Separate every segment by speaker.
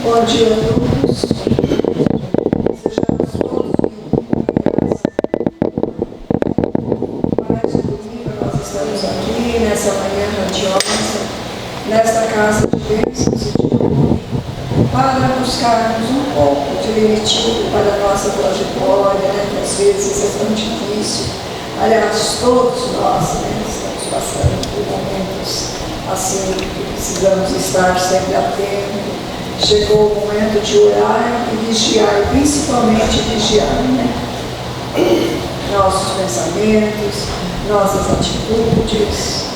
Speaker 1: Bom dia a todos. Sejamos todos bem-vindos. Mais um domingo nós estamos aqui, nessa manhã radiosa, nesta casa de bênçãos e de amor, para buscarmos um pouco de limite para a nossa trajetória, que às vezes é tão difícil. Aliás, todos nós estamos passando por momentos assim, que precisamos estar sempre atentos. Chegou o momento de orar e vigiar, e principalmente vigiar, nossos pensamentos, nossas atitudes,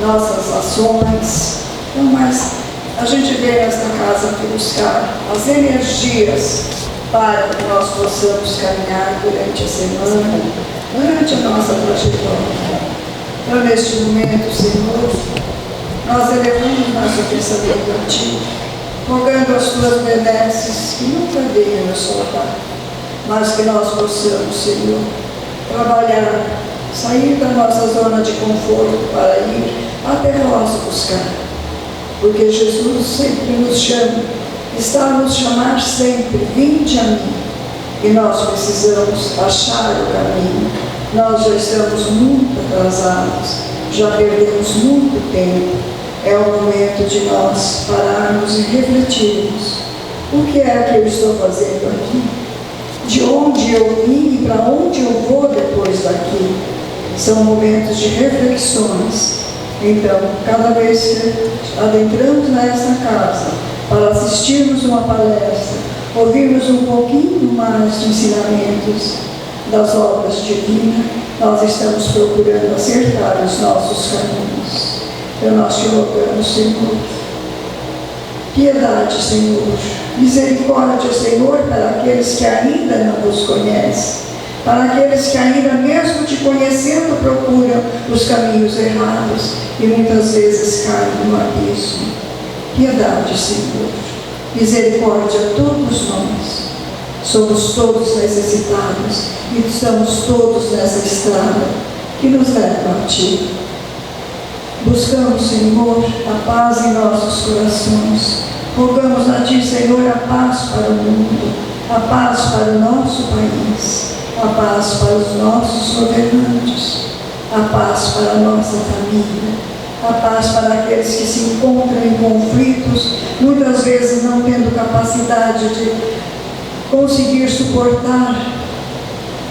Speaker 1: nossas ações. Então, mas a gente veio nesta casa aqui buscar as energias para que nós possamos caminhar durante a semana, durante a nossa trajetória. Então, neste momento, Senhor, nós elevamos nosso pensamento a Ti, rogando as Tuas benesses que nunca venham nos faltar, mas que nós possamos, Senhor, trabalhar, sair da nossa zona de conforto para ir até nós buscar, porque Jesus sempre nos chama, está a nos chamar sempre, vinde a mim, e nós precisamos achar o caminho. Nós já estamos muito atrasados, já perdemos muito tempo. É o momento de nós pararmos e refletirmos. O que é que eu estou fazendo aqui? De onde eu vim e para onde eu vou depois daqui? São momentos de reflexões. Então, cada vez que adentramos nesta casa para assistirmos uma palestra, ouvirmos um pouquinho mais de ensinamentos das obras divinas, nós estamos procurando acertar os nossos caminhos. Então nós te rogamos, Senhor, piedade, Senhor, misericórdia, Senhor, para aqueles que ainda não nos conhecem, para aqueles que ainda mesmo te conhecendo procuram os caminhos errados e muitas vezes caem no abismo. Piedade, Senhor, misericórdia a todos nós. Somos todos necessitados e estamos todos nessa estrada que nos leva a Ti. Buscamos, Senhor, a paz em nossos corações. Rogamos a Ti, Senhor, a paz para o mundo, a paz para o nosso país, a paz para os nossos governantes, a paz para a nossa família, a paz para aqueles que se encontram em conflitos, muitas vezes não tendo capacidade de conseguir suportar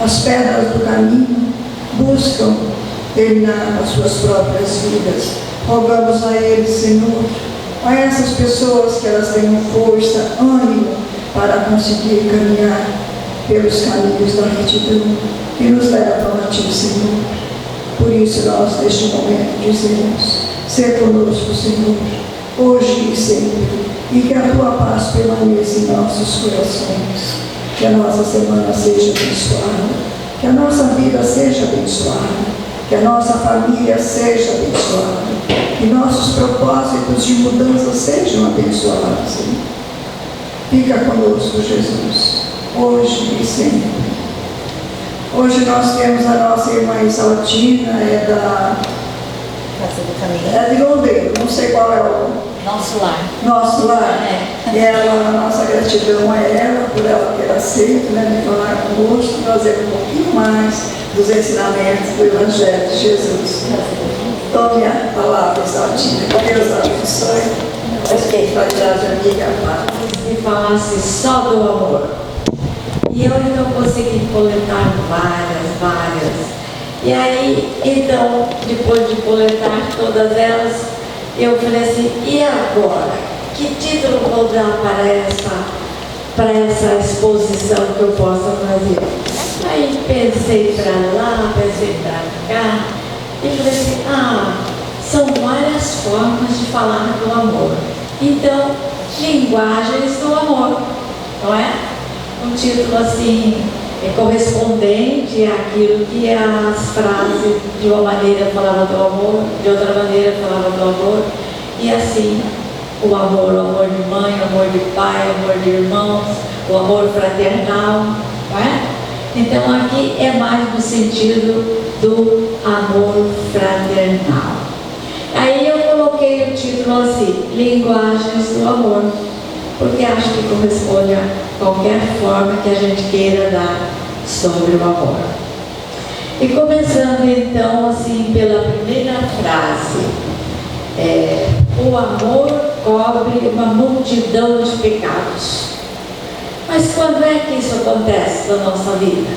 Speaker 1: as pedras do caminho, buscam terminar as suas próprias vidas. Rogamos a eles, Senhor, a essas pessoas que elas tenham força, ânimo para conseguir caminhar pelos caminhos da retidão que nos levam a Ti, Senhor. Por isso nós neste momento dizemos: ser conosco, Senhor, hoje e sempre, e que a Tua paz permaneça em nossos corações, que a nossa semana seja abençoada, que a nossa vida seja abençoada, que a nossa família seja abençoada, que nossos propósitos de mudança sejam abençoados, Senhor. Fica conosco, Jesus, hoje e sempre. Hoje nós temos a nossa irmã Isaltina, é da
Speaker 2: Casa do Caminho.
Speaker 1: É de Londrina, não sei qual é o
Speaker 2: Nosso lar.
Speaker 1: Nosso lar. Ela, a nossa gratidão a ela, por ela ter aceito, me falar conosco, trazer um pouquinho mais dos ensinamentos do Evangelho de Jesus. Tome a palavra, Isaltina. Que Deus abençoe. Espiritualidade amiga, amada.
Speaker 3: Se falasse só do amor. E eu então consegui coletar várias. E aí, então, depois de coletar todas elas, eu falei assim: e agora? Que título vou dar para essa exposição que eu possa fazer? Aí pensei para lá, pensei para cá, e falei assim: são várias formas de falar do amor. Então, linguagens do amor, não é? Um título assim, correspondente àquilo que as frases de uma maneira falavam do amor, de outra maneira falavam do amor, e assim, o amor de mãe, o amor de pai, o amor de irmãos, o amor fraternal, não é? Então aqui é mais no sentido do amor fraternal. Aí eu coloquei o título assim: Linguagens do Amor. porque acho que corresponde a qualquer forma que a gente queira dar sobre o amor. E começando então assim pela primeira frase, o amor cobre uma multidão de pecados. Mas quando é que isso acontece na nossa vida?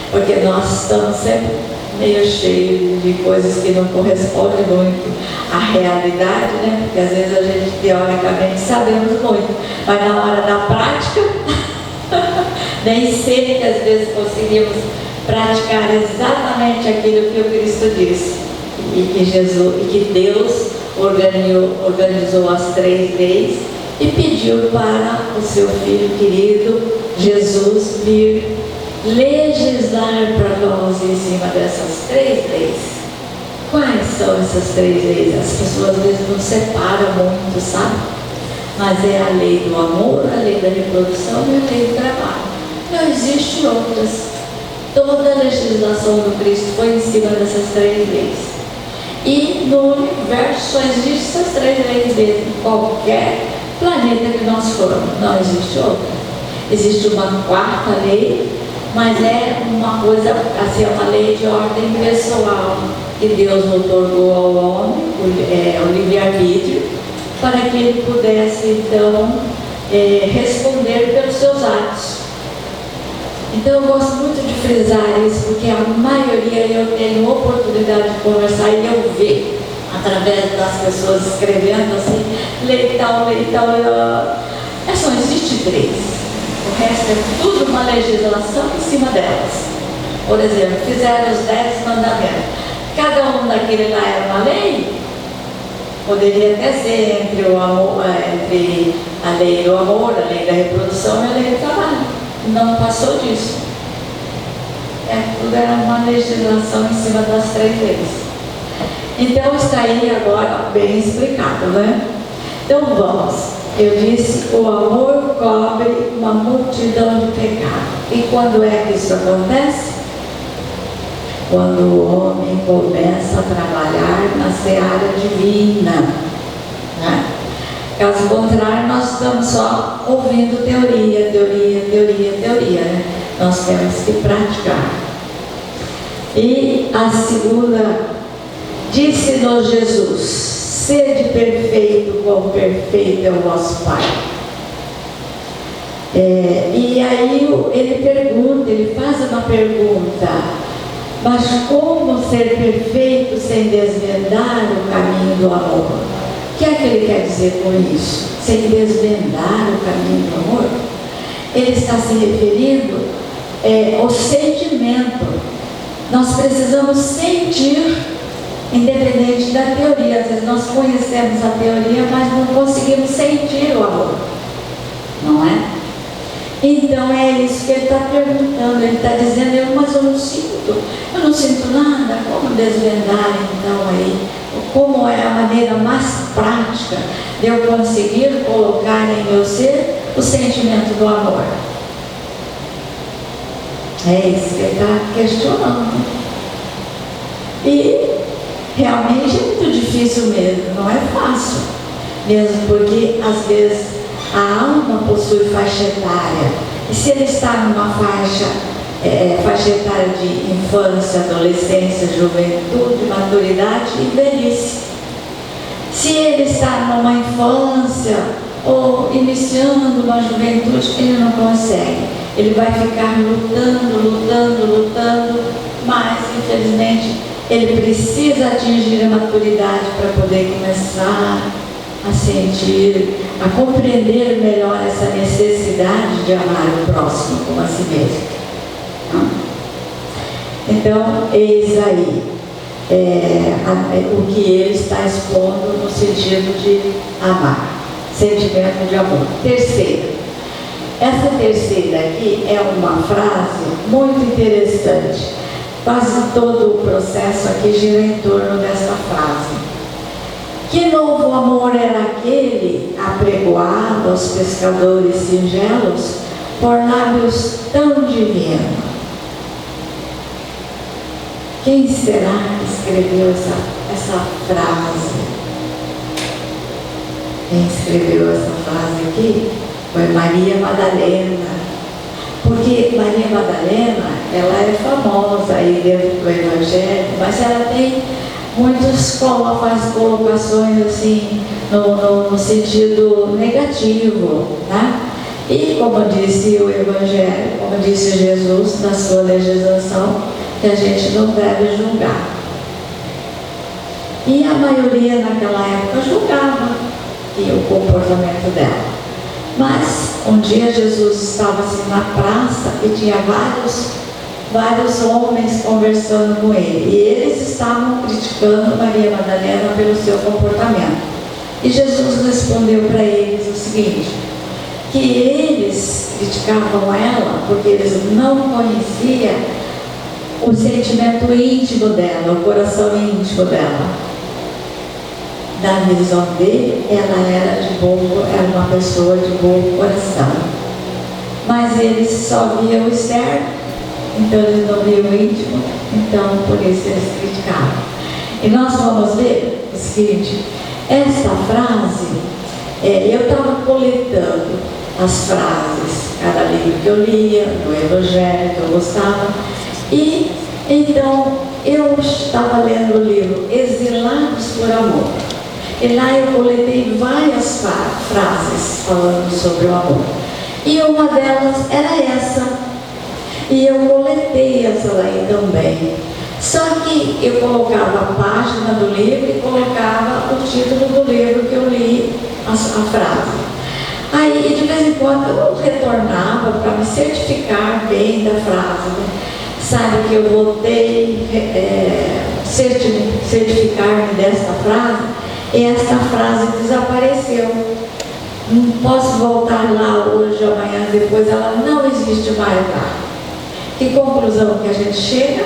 Speaker 3: Porque nós estamos sempre meio cheios de coisas que não correspondem muito à realidade, né? Porque às vezes a gente teoricamente sabemos muito, mas na hora da prática nem sempre às vezes conseguimos praticar exatamente aquilo que o Cristo disse e que Deus organizou as 3 leis e pediu para o seu Filho querido Jesus vir legislar para nós em cima dessas 3 leis. Quais são essas 3 leis? As pessoas às vezes não separam muito, sabe? Mas é a lei do amor, a lei da reprodução e a lei do trabalho. Não existe outras. Toda a legislação do Cristo foi em cima dessas 3 leis. E no universo só existem essas 3 leis mesmo. Qualquer planeta que nós formos, não existe outra. Existe uma 4ª lei, mas é uma coisa, assim, é uma lei de ordem pessoal que Deus otorgou ao homem, o livre-arbítrio, para que ele pudesse então responder pelos seus atos. Então eu gosto muito de frisar isso, porque a maioria eu tenho oportunidade de conversar e eu ver, através das pessoas escrevendo assim, lei tal, só existe 3. O resto é tudo uma legislação em cima delas. Por exemplo, fizeram os 10 mandamentos. Cada um daquele lá era uma lei. Poderia até ser entre o amor, entre a lei do amor, a lei da reprodução e a lei do trabalho. Não passou disso. Tudo era uma legislação em cima das 3 leis. Então está aí agora bem explicado, né? Então vamos. Eu disse, o amor cobre uma multidão de pecados. E quando é que isso acontece? Quando o homem começa a trabalhar na seara divina, né? Caso contrário, nós estamos só ouvindo teoria, né? Nós temos que praticar. E a segunda, disse-nos Jesus: sede perfeito, como perfeito é o vosso Pai. E aí ele faz uma pergunta: mas como ser perfeito sem desvendar o caminho do amor? O que é que ele quer dizer com isso? Sem desvendar o caminho do amor? Ele está se referindo ao sentimento. Nós precisamos sentir, independente da teoria. Às vezes nós conhecemos a teoria, mas não conseguimos sentir o amor, não é? Então é isso que ele está perguntando. Ele está dizendo, mas eu não sinto nada. Como desvendar então aí? Como é a maneira mais prática de eu conseguir colocar em meu ser o sentimento do amor? É isso que ele está questionando. E realmente é muito difícil mesmo, não é fácil. Mesmo porque às vezes a alma possui faixa etária. E se ele está numa faixa etária de infância, adolescência, juventude, maturidade e velhice. Se ele está numa infância ou iniciando uma juventude, ele não consegue. Ele vai ficar lutando, mas infelizmente ele precisa atingir a maturidade para poder começar a sentir, a compreender melhor essa necessidade de amar o próximo como a si mesmo. Então, eis aí o que ele está expondo no sentido de amar, sentimento de amor. Terceiro, essa terceira aqui é uma frase muito interessante. Quase todo o processo aqui gira em torno dessa frase. Que novo amor era aquele apregoado aos pescadores singelos por lábios tão divinos? Quem será que escreveu essa frase? Quem escreveu essa frase aqui? foi Maria Madalena. Porque Maria Madalena, ela é famosa aí dentro do Evangelho, mas ela tem faz colocações assim, no sentido negativo, né? E como disse o Evangelho, como disse Jesus na sua legislação, que a gente não deve julgar. E a maioria naquela época julgava o comportamento dela. Mas um dia Jesus estava assim na praça e tinha vários homens conversando com ele. E eles estavam criticando Maria Madalena pelo seu comportamento. E Jesus respondeu para eles o seguinte, que eles criticavam ela porque eles não conheciam o sentimento íntimo dela, o coração íntimo dela. Da visão dele, ela era uma pessoa de bom coração. Mas eles só viam o externo, então eles não viam o íntimo, então por isso eles criticavam. E nós vamos ver o seguinte, essa frase, eu estava coletando as frases, cada livro que eu lia, do Evangelho que eu gostava, e então eu estava lendo o livro Exilados por Amor. E lá eu coletei várias frases falando sobre o amor. E uma delas era essa. E eu coletei essa daí também. Só que eu colocava a página do livro e colocava o título do livro que eu li, a frase. Aí, de vez em quando, eu retornava para me certificar bem da frase. Sabe que eu voltei certificar-me dessa frase? E essa frase desapareceu. Não posso voltar lá hoje, amanhã, depois, ela não existe mais lá. Que conclusão que a gente chega?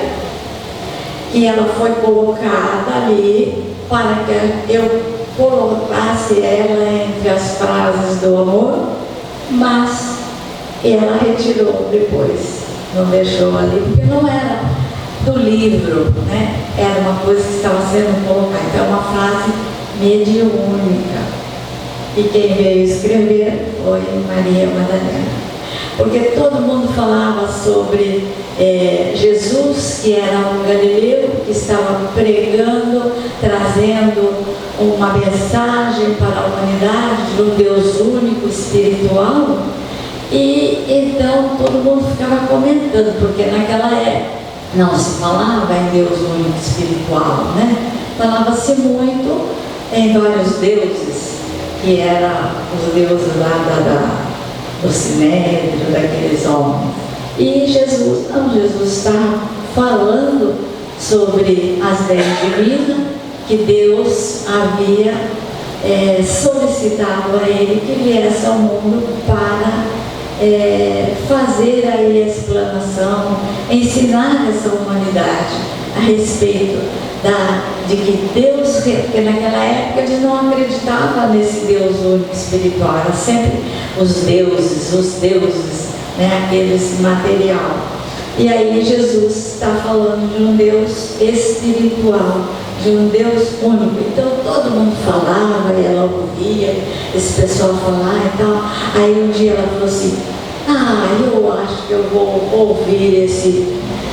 Speaker 3: Que ela foi colocada ali para que eu colocasse ela entre as frases do amor, mas ela retirou depois, não deixou ali, porque não era do livro, né? Era uma coisa que estava sendo colocada. Então é uma frase mediúnica. E quem veio escrever foi Maria Madalena. Porque todo mundo falava sobre Jesus, que era um galileu, que estava pregando, trazendo uma mensagem para a humanidade de um Deus único, espiritual. E então todo mundo ficava comentando, porque naquela época não se falava em Deus único espiritual, né? Falava-se muito em vários deuses, que eram os deuses lá do Sinédrio, daqueles homens. E Jesus está falando sobre as leis divinas, que Deus havia solicitado a ele que viesse ao mundo para fazer aí a explanação, ensinar essa humanidade a respeito de que Deus, porque naquela época eles não acreditavam nesse Deus único espiritual, era sempre os deuses, né, aqueles material. E aí Jesus está falando de um Deus espiritual, de um Deus único. Então todo mundo falava e ela ouvia esse pessoal falar e tal. Aí um dia ela falou assim, eu acho que eu vou ouvir esse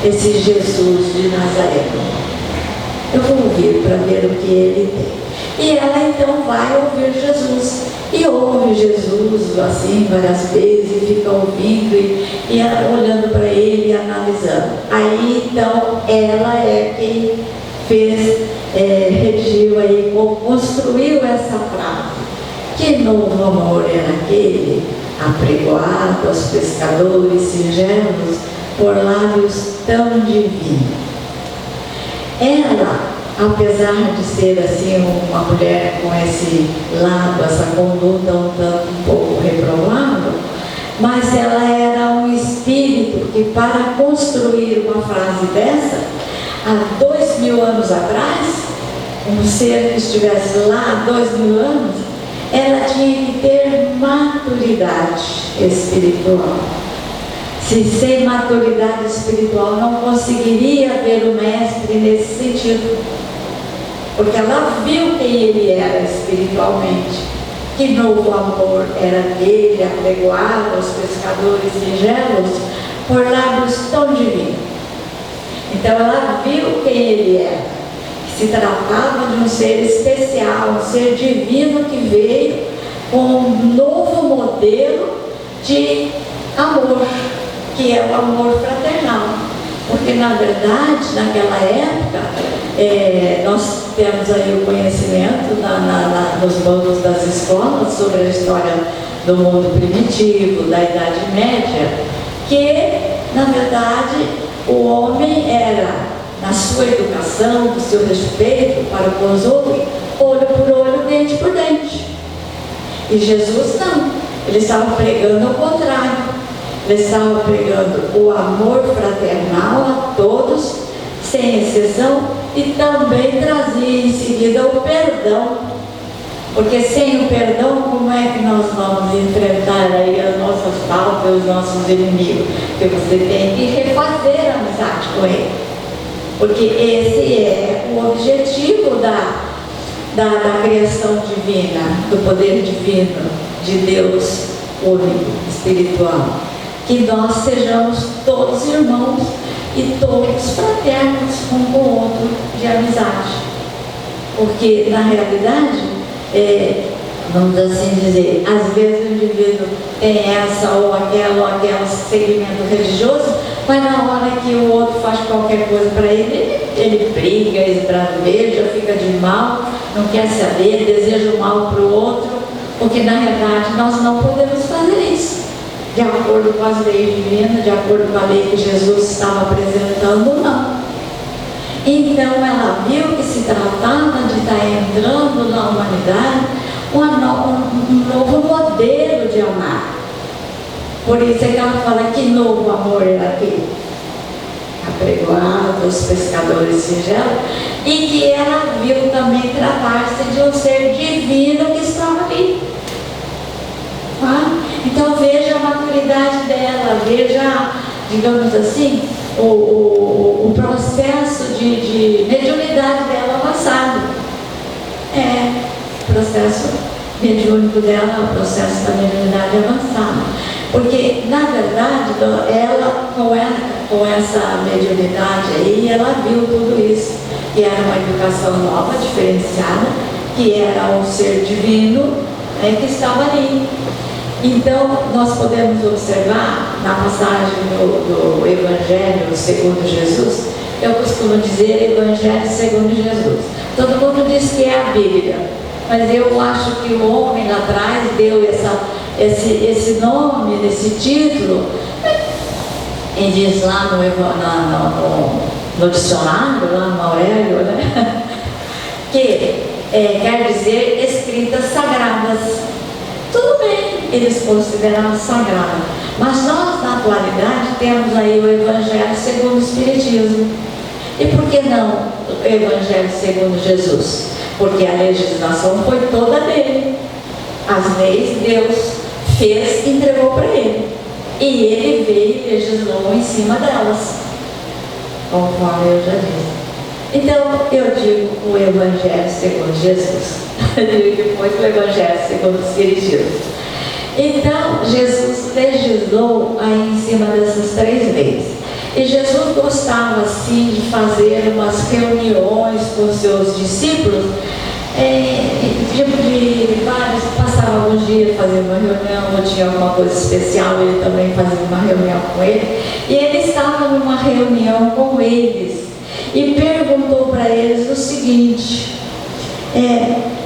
Speaker 3: Jesus de Nazaré. Eu vou ouvir para ver o que ele tem. E ela então vai ouvir Jesus. E ouve Jesus assim várias vezes, e fica ouvindo e ela olhando para ele e analisando. Aí então ela é quem redigiu aí, construiu essa frase. Que novo amor era aquele, apregoado aos pescadores singelos, por lábios tão divinos. Ela, apesar de ser assim uma mulher com esse lado, essa conduta um pouco reprovável, mas ela era um espírito que, para construir uma frase dessa, há 2000 anos atrás, um ser que estivesse lá há 2000 anos, ela tinha que ter maturidade espiritual. Se sem maturidade espiritual não conseguiria ver o mestre nesse sentido, porque ela viu quem ele era espiritualmente, que novo amor era dele, apregoado aos pescadores singelos, por lábios tão divinos. Então ela viu quem ele era, que se tratava de um ser especial, um ser divino que veio com um novo modelo de amor, que é o amor fraternal. Porque na verdade, naquela época, nós temos aí o conhecimento nos bancos das escolas sobre a história do mundo primitivo, da Idade Média, que na verdade o homem era, na sua educação, do seu respeito para com os outros, olho por olho, dente por dente. E Jesus não, ele estava pregando ao contrário. Ele estava pregando o amor fraternal a todos, sem exceção, e também trazia em seguida o perdão. Porque sem o perdão, como é que nós vamos enfrentar aí as nossas faltas, os nossos inimigos? Porque você tem que refazer a amizade com ele. Porque esse é o objetivo da criação divina, do poder divino, de Deus único, espiritual. Que nós sejamos todos irmãos e todos fraternos um com o outro de amizade. Porque, na realidade, vamos assim dizer, às vezes o indivíduo tem essa ou aquele segmento religioso, mas na hora que o outro faz qualquer coisa para ele briga, esbraveja, fica de mal, não quer saber, deseja o mal para o outro, porque na realidade nós não podemos fazer isso. De acordo com as leis divinas, de acordo com a lei que Jesus estava apresentando, não. Então ela viu que se tratava de estar entrando na humanidade um novo modelo de amar. Por isso é que ela fala que novo amor era aquele, apregoado aos pescadores singelos, e que ela viu também tratar-se de um ser divino que estava ali. Então veja a maturidade dela, veja, digamos assim, o processo de mediunidade dela avançado. O processo mediúnico dela, o processo da mediunidade avançada. Porque, na verdade, ela, com essa mediunidade aí, ela viu tudo isso, que era uma educação nova, diferenciada, que era um ser divino, que estava ali. Então, nós podemos observar na passagem do Evangelho segundo Jesus, eu costumo dizer Evangelho segundo Jesus. Todo mundo diz que é a Bíblia, mas eu acho que o homem lá atrás deu esse nome, esse título, e diz lá no dicionário, lá no Aurélio, né? Que quer dizer escritas sagradas. Tudo bem, eles consideraram sagrado. Mas nós, na atualidade, temos aí o Evangelho segundo o Espiritismo. E por que não o Evangelho segundo Jesus? Porque a legislação foi toda dele. As leis Deus fez e entregou para ele. E ele veio e legislou em cima delas, conforme eu já disse. Então, eu digo o Evangelho segundo Jesus. E depois o Evangelho segundo o Espiritismo. Então, Jesus legislou aí em cima dessas 3 leis. E Jesus gostava, assim, de fazer umas reuniões com os seus discípulos, passava alguns dias fazendo uma reunião, ou tinha alguma coisa especial, ele também fazia uma reunião com ele. E ele estava numa reunião com eles e perguntou para eles o seguinte: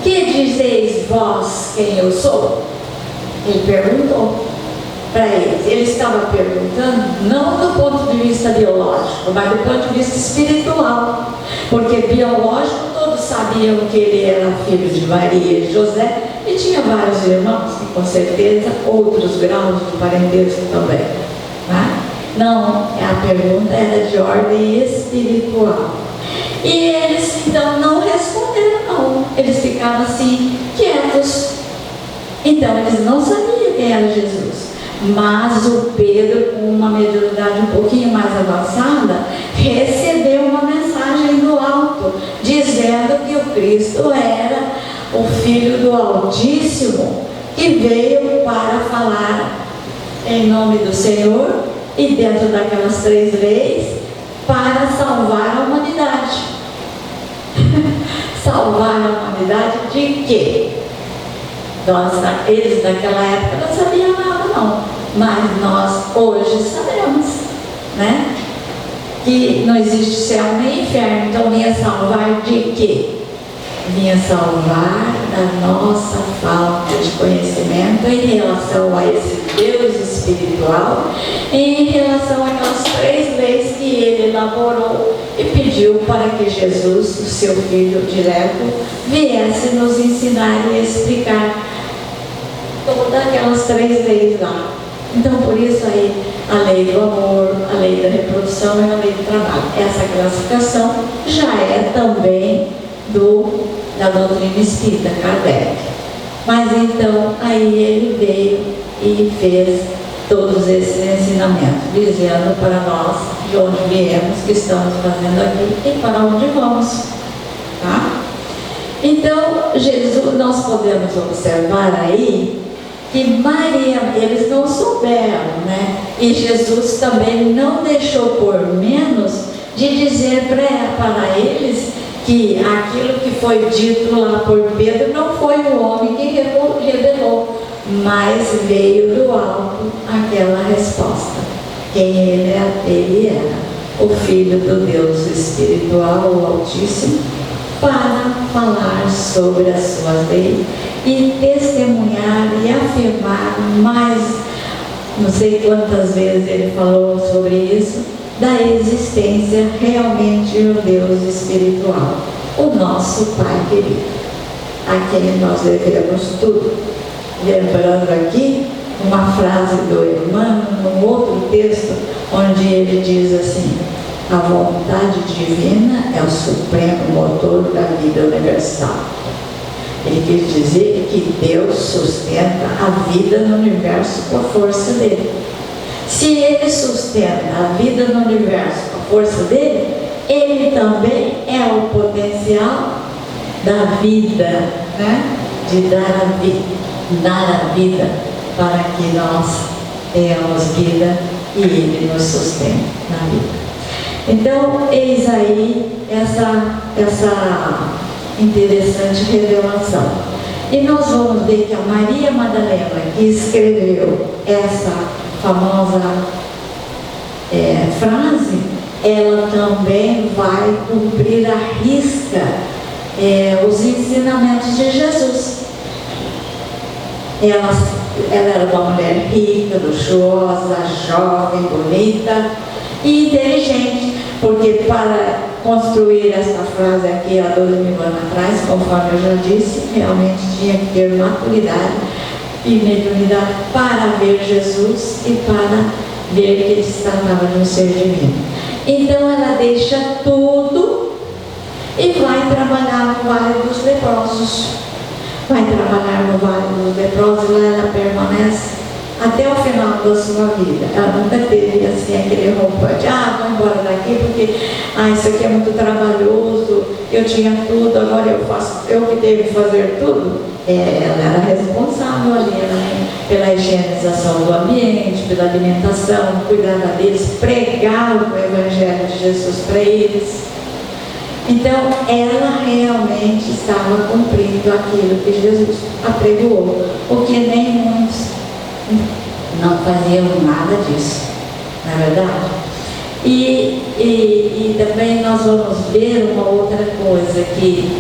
Speaker 3: que dizeis vós quem eu sou? Ele perguntou para eles. Ele estava perguntando não do ponto de vista biológico, mas do ponto de vista espiritual. Porque biológico, todos sabiam que ele era filho de Maria e José, e tinha vários irmãos, e com certeza outros graus de parentesco também. Não, a pergunta era de ordem espiritual. E eles então não responderam, não. Eles ficaram assim, quietos. Então eles não sabiam quem era Jesus. Mas o Pedro, com uma mediunidade um pouquinho mais avançada, recebeu uma mensagem do alto, dizendo que o Cristo era o Filho do Altíssimo, que veio para falar em nome do Senhor e dentro daquelas 3 leis para salvar a humanidade. Salvar a humanidade de quê? Eles naquela época não sabiam nada não, mas nós hoje sabemos, né? Que não existe céu nem inferno. Então vinha salvar de quê? Vinha salvar da nossa falta de conhecimento em relação a esse Deus espiritual, em relação àquelas 3 leis que ele elaborou e pediu para que Jesus, o seu Filho direto, viesse nos ensinar e explicar todas aquelas 3 leis lá. Então, por isso aí, a lei do amor, a lei da reprodução e a lei do trabalho. Essa classificação já é também da doutrina espírita, Kardec. Mas então, aí ele veio e fez todos esses ensinamentos, dizendo para nós de onde viemos, que estamos fazendo aqui e para onde vamos. Tá? Então, Jesus, nós podemos observar aí que Maria, eles não souberam, né? E Jesus também não deixou por menos de dizer para eles que aquilo que foi dito lá por Pedro não foi o homem que revelou, mas veio do alto aquela resposta. Quem ele era, o Filho do Deus espiritual, o Altíssimo, para falar sobre as suas leis e testemunhar e afirmar mais, não sei quantas vezes ele falou sobre isso, da existência realmente de um Deus espiritual, o nosso Pai querido, a quem nós devemos tudo. Lembrando aqui uma frase do Emmanuel, num outro texto, onde ele diz assim: a vontade divina é o supremo motor da vida universal. Ele quis dizer que Deus sustenta a vida no universo com a força dele. Se ele sustenta a vida no universo com a força dele, ele também é o potencial da vida, né? De dar a vida para que nós tenhamos vida e ele nos sustenta na vida. Então, eis aí essa interessante revelação. E nós vamos ver que a Maria Madalena, que escreveu essa famosa frase, ela também vai cumprir à risca os ensinamentos de Jesus. Ela era uma mulher rica, luxuosa, jovem, bonita e inteligente, porque para construir essa frase aqui há 12 mil anos atrás, conforme eu já disse, realmente tinha que ter maturidade e mediunidade para ver Jesus e para ver que ele se tratava de um ser divino. Então ela deixa tudo e vai trabalhar no Vale dos Leprosos. Vai trabalhar no Vale dos Leprosos e lá ela permanece até o final da sua vida. Ela nunca teve assim aquele rompante, vou embora daqui porque isso aqui é muito trabalhoso, eu tinha tudo, agora eu que devo fazer tudo. Ela era responsável ali pela higienização do ambiente, pela alimentação, cuidar deles, pregar o Evangelho de Jesus para eles. Então ela realmente estava cumprindo aquilo que Jesus apregoou, o que nem muitos não faziam nada disso, não é verdade? E também nós vamos ver uma outra coisa, que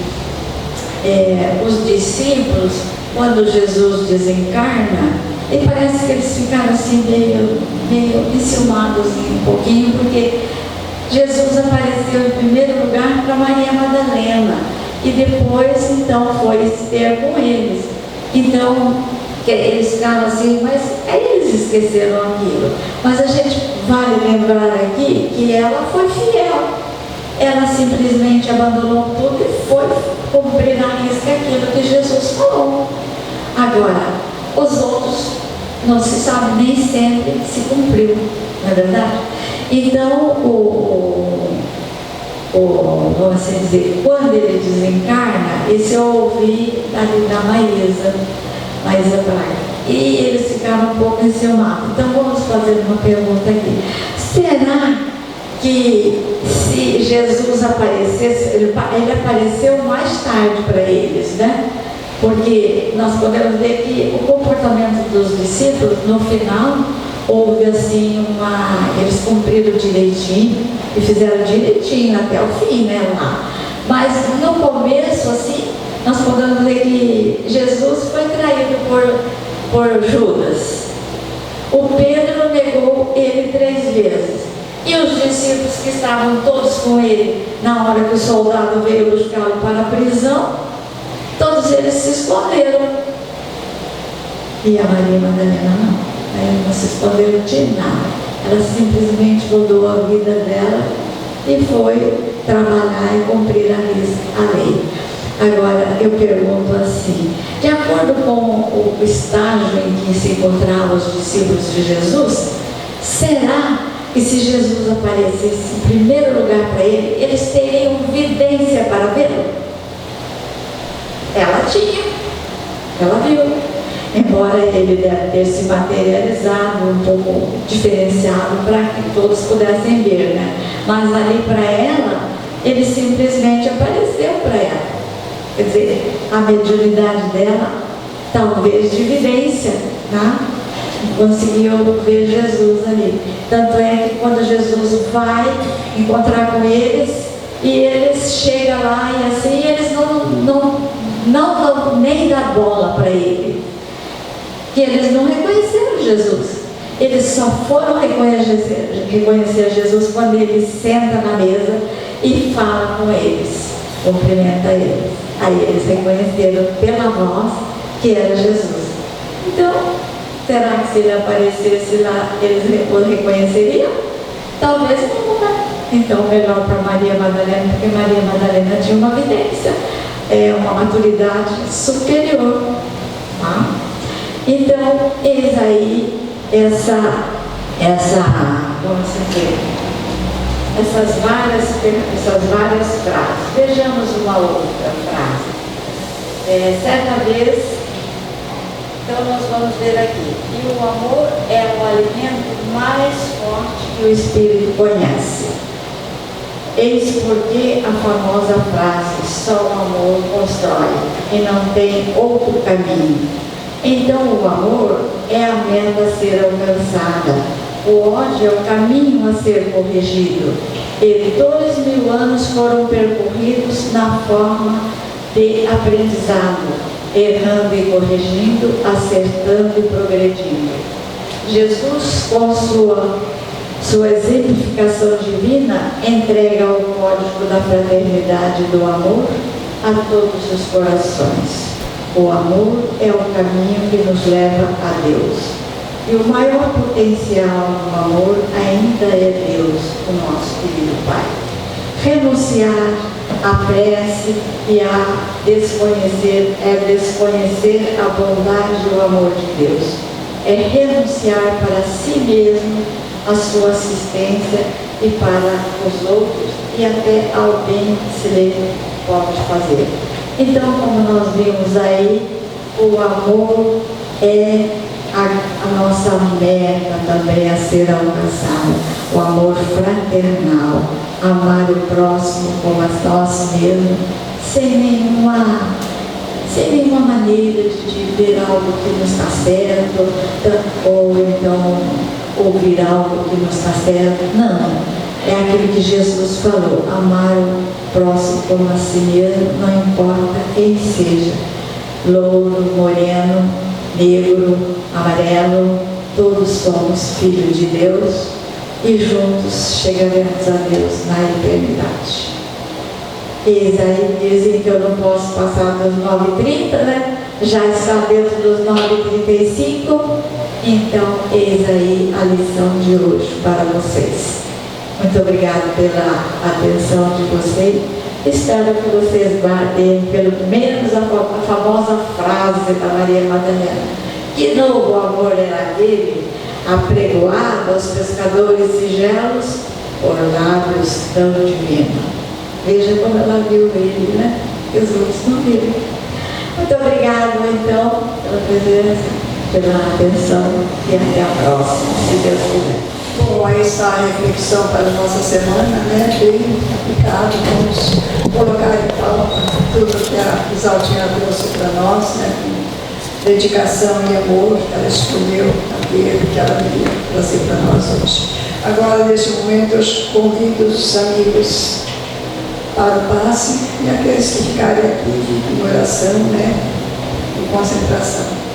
Speaker 3: os discípulos, quando Jesus desencarna, e parece que eles ficaram assim meio enciumados um pouquinho, porque Jesus apareceu em primeiro lugar para Maria Madalena e depois então foi ter com eles. Então eles ficaram assim, mas eles esqueceram aquilo. Mas a gente vale lembrar aqui que ela foi fiel. Ela simplesmente abandonou tudo e foi cumprir à risca aquilo que Jesus falou. Agora, os outros não se sabe, nem sempre se cumpriu, não é verdade? Então vamos assim dizer, quando ele desencarna, esse eu ouvi ali da Maísa Braga. E eles ficaram um pouco enciumados. Então vamos fazer uma pergunta aqui. Será que se Jesus aparecesse, ele apareceu mais tarde para eles, né? Porque nós podemos ver que o comportamento dos discípulos, no final, houve assim eles cumpriram direitinho e fizeram direitinho até o fim, né, lá. Mas no começo, assim, nós podemos ver que Jesus foi traído por Judas. O Pedro negou ele 3 vezes. E os discípulos que estavam todos com ele, na hora que o soldado veio buscá-lo para a prisão, todos eles se esconderam. E a Maria Madalena não. Ela não se escondeu de nada. Ela simplesmente mudou a vida dela e foi trabalhar e cumprir a lei. Agora, eu pergunto assim, de acordo com o estágio em que se encontravam os discípulos de Jesus, será que se Jesus aparecesse em primeiro lugar para ele, eles teriam vidência para vê-lo? Ela tinha, ela viu. Embora ele deve ter se materializado um pouco diferenciado para que todos pudessem ver, né? Mas ali para ela, ele simplesmente apareceu para ela. Quer dizer, a mediunidade dela, talvez de vidência, tá? Conseguiu ver Jesus ali. Tanto é que quando Jesus vai encontrar com eles, e eles chegam lá e assim, eles não nem dão bola para ele. Que eles não reconheceram Jesus. Eles só foram reconhecer Jesus quando ele senta na mesa e fala com eles, cumprimenta eles. Aí eles reconheceram pela voz que era Jesus. Então, será que se ele aparecesse lá, eles o reconheceriam? Talvez não, né? Então, melhor para Maria Madalena, porque Maria Madalena tinha uma vidência, uma maturidade superior. Tá? Então, eis aí vamos dizer, essas várias frases. Vejamos uma outra frase. Certa vez, então nós vamos ver aqui, e o amor é o alimento mais forte que o Espírito conhece. Eis porque a famosa frase, só o amor constrói, e não tem outro caminho. Então o amor é a meta a ser alcançada, o ódio é o caminho a ser corrigido. E 2000 anos foram percorridos na forma de aprendizado, errando e corrigindo, acertando e progredindo. Jesus, com sua exemplificação divina, entrega o código da fraternidade e do amor a todos os corações. O amor é o caminho que nos leva a Deus. E o maior potencial do amor ainda é Deus, o nosso querido Pai. Renunciar à prece e a desconhecer a bondade e o amor de Deus. É renunciar para si mesmo a sua assistência e para os outros e até ao bem que se lhe pode fazer. Então, como nós vimos aí, o amor é a nossa meta também a ser alcançada. O amor fraternal, amar o próximo como a nós mesmos, sem nenhuma maneira de ver algo que não está certo, ou então ouvir algo que não está certo. Não. É aquilo que Jesus falou, amar o próximo como a si mesmo, não importa quem seja, louro, moreno, negro, amarelo, todos somos filhos de Deus e juntos chegaremos a Deus na eternidade. Eis aí, dizem que eu não posso passar dos 9h30, né? Já está dentro dos 9h35, então eis aí a lição de hoje para vocês. Muito obrigada pela atenção de vocês. Espero que vocês guardem pelo menos a famosa frase da Maria Madalena. Que novo amor era aquele, apregoado aos pescadores singelos por lábios tão divinos. Veja como ela viu ele, né? Que os outros não viram. Muito obrigada, então, pela presença, pela atenção e até a próxima, se Deus quiser.
Speaker 1: Bom, aí está a reflexão para a nossa semana, né? Bem aplicado. Vamos colocar em pauta tudo que a Isaltina trouxe para nós, né? Com dedicação e amor, ela escolheu aquilo que ela queria trazer para nós hoje. Agora, neste momento, eu convido os amigos para o passe e aqueles que ficarem aqui em oração, né? Em concentração.